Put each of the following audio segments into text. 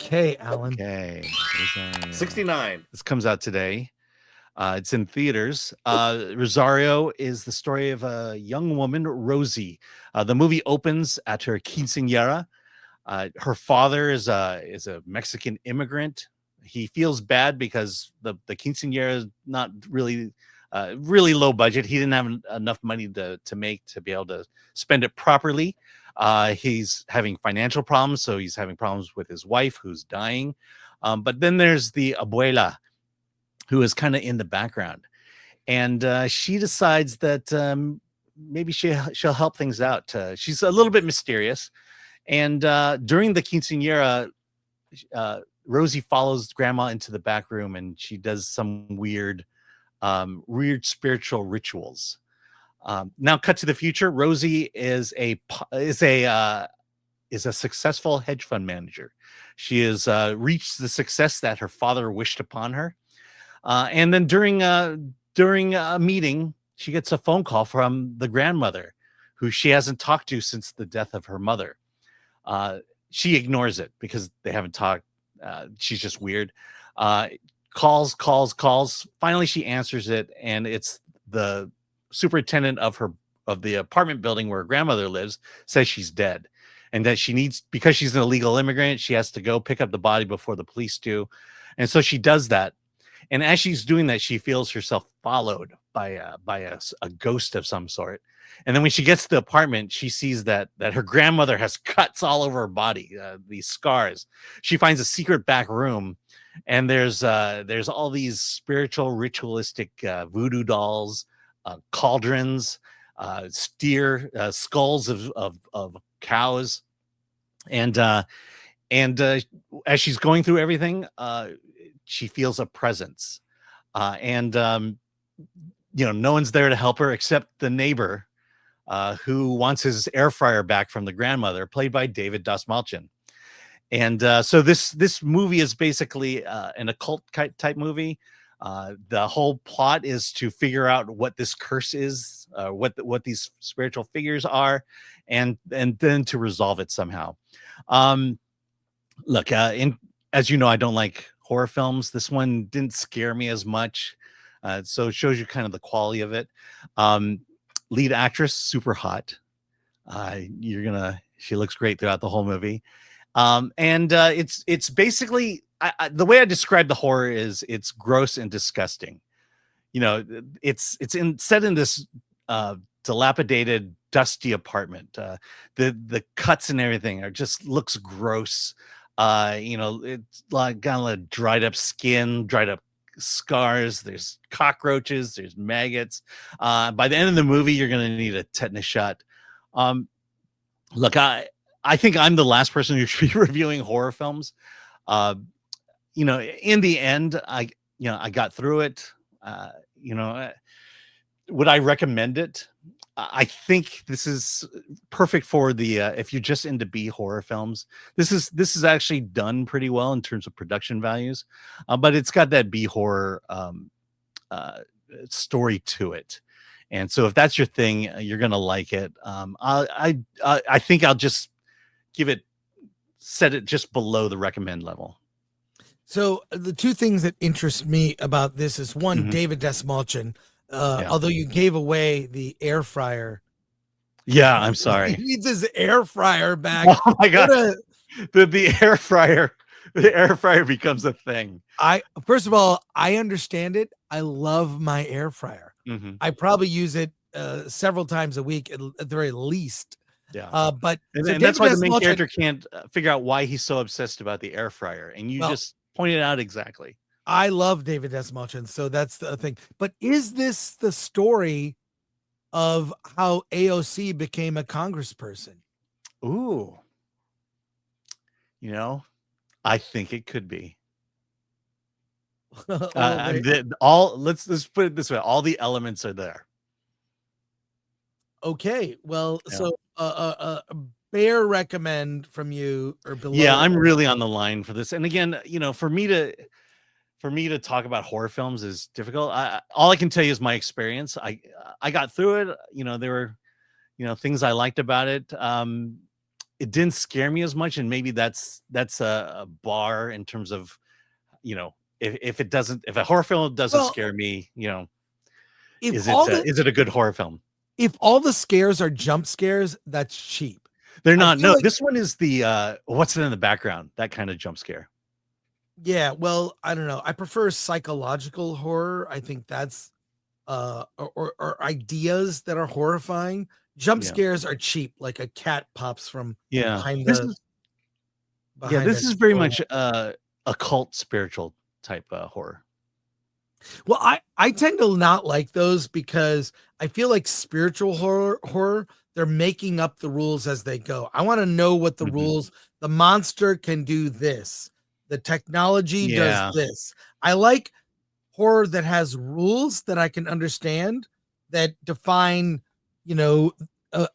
Okay, Alan. Okay. 69. This comes out today. It's in theaters. Rosario is the story of a young woman, Rosie. The movie opens at her quinceañera. Her father is a Mexican immigrant. He feels bad because the quinceañera is not really really low budget. He didn't have enough money to make to be able to spend it properly. He's having financial problems, so he's having problems with his wife who's dying. But then there's the abuela, who is kind of in the background, and she decides that maybe she'll help things out. She's a little bit mysterious, and during the quinceañera, Rosie follows Grandma into the back room, and she does some weird spiritual rituals. Now, cut to the future. Rosie is a successful hedge fund manager. She has reached the success that her father wished upon her. And then during a meeting, she gets a phone call from the grandmother, who she hasn't talked to since the death of her mother. She ignores it because they haven't talked. She's just weird. Calls. Finally, she answers it, and it's the superintendent of the apartment building where her grandmother lives. Says she's dead, and that because she's an illegal immigrant, she has to go pick up the body before the police do. And so she does that. And as she's doing that, she feels herself followed by a ghost of some sort. And then when she gets to the apartment, she sees that her grandmother has cuts all over her body, these scars. She finds a secret back room, and there's all these spiritual, ritualistic voodoo dolls, cauldrons, skulls of cows, and as she's going through everything, she feels a presence, and no one's there to help her except the neighbor, who wants his air fryer back from the grandmother, played by David Dastmalchian. And so this movie is basically an occult type movie. The whole plot is to figure out what this curse is, what these spiritual figures are, and then to resolve it somehow. Look, as you know, I don't like horror films. This one didn't scare me as much, so it shows you kind of the quality of it. Lead actress, super hot. She looks great throughout the whole movie. And it's basically, the way I describe the horror is it's gross and disgusting. It's set in this dilapidated, dusty apartment. The cuts and everything looks gross. It's like got a dried up skin, dried up scars. There's cockroaches. There's maggots. By the end of the movie, you're gonna need a tetanus shot. Look, I think I'm the last person who should be reviewing horror films. In the end, I got through it. Would I recommend it? I think this is perfect for the if you're just into B horror films. This is actually done pretty well in terms of production values, but it's got that B horror story to it. And so if that's your thing, you're gonna like it. I think I'll just set it just below the recommend level. So the two things that interest me about this is one, David Dastmalchian. Although you gave away the air fryer. Yeah, I'm sorry. He needs his air fryer back. Oh my god. The air fryer becomes a thing. First of all, I understand it. I love my air fryer. I probably use it several times a week at the very least. Yeah. But and that's why the main character can't figure out why he's so obsessed about the air fryer, and you just pointed out exactly. I love David Dastmalchian, so that's the thing. But is this the story of how AOC became a congressperson? Ooh. I think it could be. Let's put it this way. All the elements are there. Okay. Well, so bare recommend from you or below. Yeah, I'm really on the line for this. And again, for me to talk about horror films is difficult. All I can tell you is my experience. I got through it. There were, things I liked about it. it didn't scare me as much, and maybe that's a bar in terms of, if a horror film doesn't Well, scare me, if is all the it a good horror film? if all the scares are jump scares, that's cheap. They're I not. feel No, like- this one is the what's it in the background? That kind of jump scare. Yeah, well, I don't know. I prefer psychological horror. I think that's or ideas that are horrifying. Jump Yeah. scares are cheap, like a cat pops from Yeah. behind This the is behind this a is very door. much occult spiritual type horror. Well, I tend to not like those because I feel like spiritual horror, they're making up the rules as they go. I want to know what the Mhm. rules, the monster can do this. The technology does Yeah. this. I like horror that has rules that I can understand that define,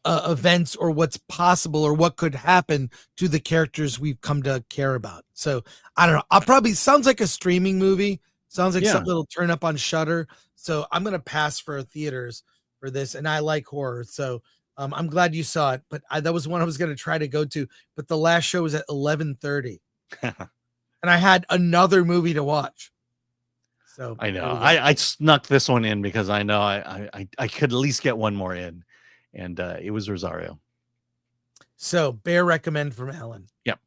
events or what's possible or what could happen to the characters we've come to care about. So I don't know. I'll probably sounds like a streaming movie. Sounds like Yeah. something that'll turn up on Shudder. So I'm gonna pass for theaters for this, and I like horror. So I'm glad you saw it. But that was one I was gonna try to go to. But the last show was at 11:30, and I had another movie to watch. So I know. there we go. I snuck this one in because I know I could at least get one more in, and it was Rosario. So bear recommend from Ellen. Yep.